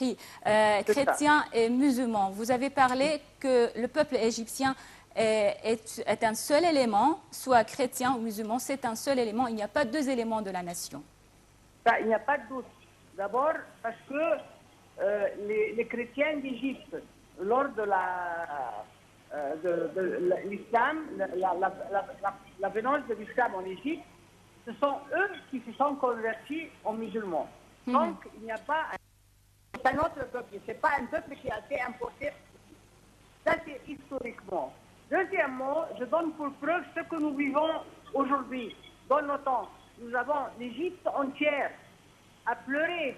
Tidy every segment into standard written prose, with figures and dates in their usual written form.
compris, chrétiens et musulmans. Vous avez parlé que le peuple égyptien est un seul élément, soit chrétien ou musulman, c'est un seul élément. Il n'y a pas deux éléments de la nation. Ça, il n'y a pas de doute. D'abord parce que les chrétiens d'Égypte, lors de l'islam, la venance de l'islam en Égypte, ce sont eux qui se sont convertis en musulmans. Donc, il n'y a pas un autre peuple. Ce n'est pas un peuple qui a été importé. Ça, c'est historiquement. Deuxièmement, je donne pour preuve ce que nous vivons aujourd'hui, dans nos temps. Nous avons l'Égypte entière à pleurer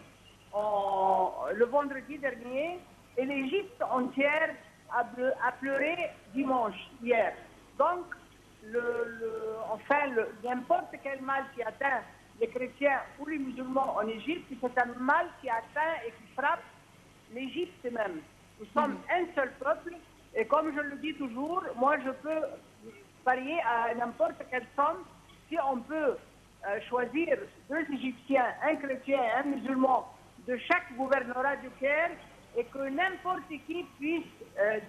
le vendredi dernier et l'Égypte entière a pleuré dimanche, hier. Donc, n'importe quel mal qui atteint les chrétiens ou les musulmans en Égypte, c'est un mal qui atteint et qui frappe l'Égypte même. Nous sommes un seul peuple et comme je le dis toujours, moi je peux parier à n'importe quelle somme si on peut choisir deux Égyptiens, un chrétien et un musulman de chaque gouvernorat du Caire et que n'importe qui puisse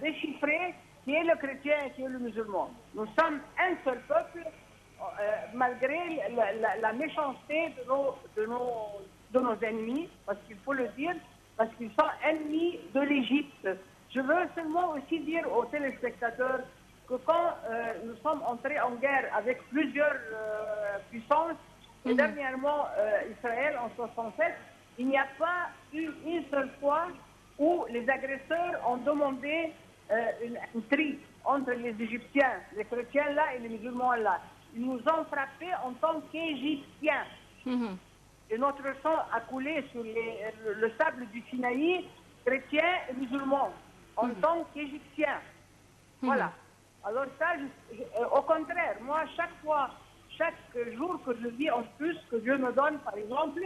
déchiffrer qui est le chrétien et qui est le musulman. Nous sommes un seul peuple malgré la méchanceté de nos ennemis, parce qu'il faut le dire, parce qu'ils sont ennemis de l'Égypte. Je veux seulement aussi dire aux téléspectateurs que quand nous sommes entrés en guerre avec plusieurs puissances, et dernièrement Israël en 67, il n'y a pas eu une seule fois où les agresseurs ont demandé un tri entre les Égyptiens, les chrétiens là et les musulmans là. Ils nous ont frappés en tant qu'Égyptiens. Et notre sang a coulé sur le sable du Sinaï, chrétiens et musulmans, en tant qu'Égyptiens. Voilà. Alors ça, au contraire, moi, chaque jour que je vis en plus, que Dieu me donne, par exemple,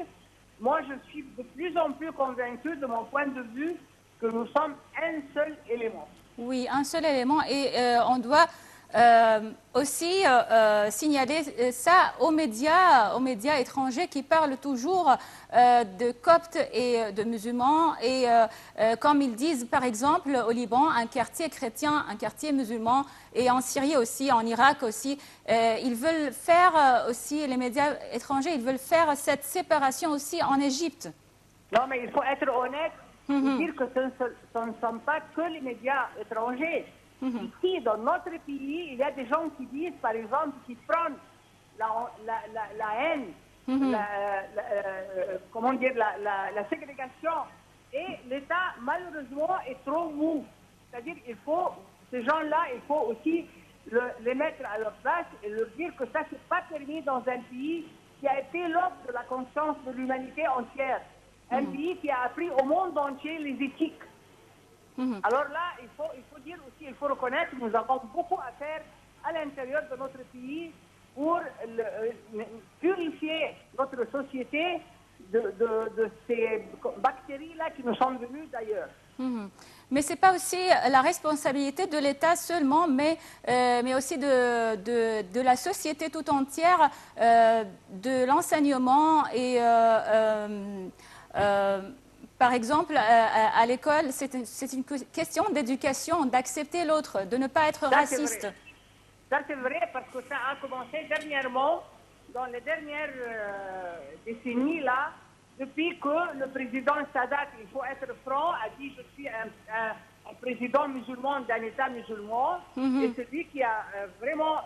moi, je suis de plus en plus convaincu de mon point de vue que nous sommes un seul élément. Oui, un seul élément. Et on doit aussi signaler ça aux médias étrangers qui parlent toujours de coptes et de musulmans. Et comme ils disent, par exemple, au Liban, un quartier chrétien, un quartier musulman, et en Syrie aussi, en Irak aussi, ils veulent faire aussi, les médias étrangers, ils veulent faire cette séparation aussi en Égypte. Non, mais il faut être honnête et dire que ce ne sont pas que les médias étrangers. Ici, dans notre pays, il y a des gens qui disent, par exemple, qui prennent la haine, comment dire, la ségrégation. Et l'État, malheureusement, est trop mou. C'est-à-dire, ces gens-là, il faut aussi les mettre à leur place et leur dire que ça, c'est pas permis dans un pays qui a été l'ordre de la conscience de l'humanité entière. Un pays qui a appris au monde entier les éthiques. Alors là, il faut dire aussi, il faut reconnaître que nous avons beaucoup à faire à l'intérieur de notre pays pour purifier notre société de ces bactéries-là qui nous sont venues d'ailleurs. Mais ce n'est pas aussi la responsabilité de l'État seulement, mais aussi de la société tout entière, de l'enseignement et par exemple, à l'école, c'est une question d'éducation, d'accepter l'autre, de ne pas être raciste. Ça, c'est vrai, parce que ça a commencé dernièrement, dans les dernières décennies, là, depuis que le président Sadat, il faut être franc, a dit « je suis un président musulman d'un État musulman », et c'est lui qui a vraiment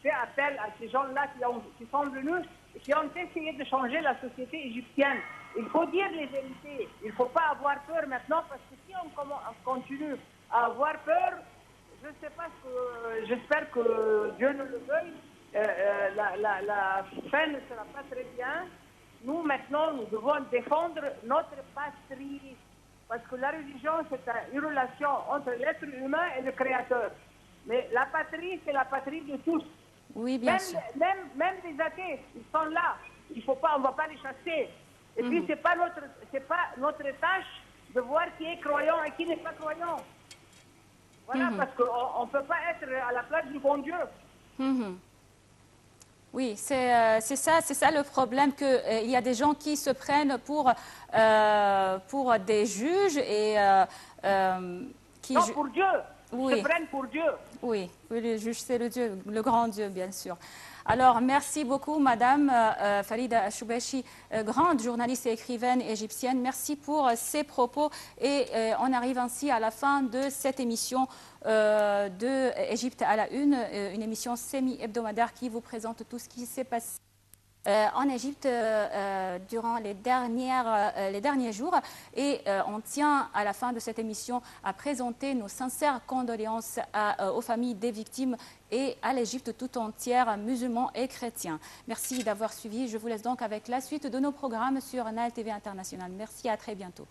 fait appel à ces gens-là qui sont venus et qui ont essayé de changer la société égyptienne. Il faut dire les vérités. Il ne faut pas avoir peur maintenant, parce que si on continue à avoir peur, je ne sais pas, j'espère que Dieu ne le veuille, la fin ne sera pas très bien. Nous, maintenant, nous devons défendre notre patrie. Parce que la religion, c'est une relation entre l'être humain et le Créateur. Mais la patrie, c'est la patrie de tous. Oui, bien sûr. Même les athées, ils sont là. On ne va pas les chasser. Et puis, ce n'est pas notre tâche de voir qui est croyant et qui n'est pas croyant. Voilà, parce qu'on ne peut pas être à la place du bon Dieu. Oui, c'est ça le problème, qu'il y a des gens qui se prennent pour des juges et qui... Non, pour Dieu. Ils Oui. se prennent pour Dieu. Oui, le juge, c'est le grand Dieu, bien sûr. Alors, merci beaucoup, Madame Farida Choubechi, grande journaliste et écrivaine égyptienne. Merci pour ces propos. Et on arrive ainsi à la fin de cette émission de Égypte à la une émission semi-hebdomadaire qui vous présente tout ce qui s'est passé en Égypte durant les derniers jours. Et on tient à la fin de cette émission à présenter nos sincères condoléances aux familles des victimes et à l'Égypte tout entière, musulmans et chrétiens. Merci d'avoir suivi. Je vous laisse donc avec la suite de nos programmes sur Nile TV International. Merci, à très bientôt.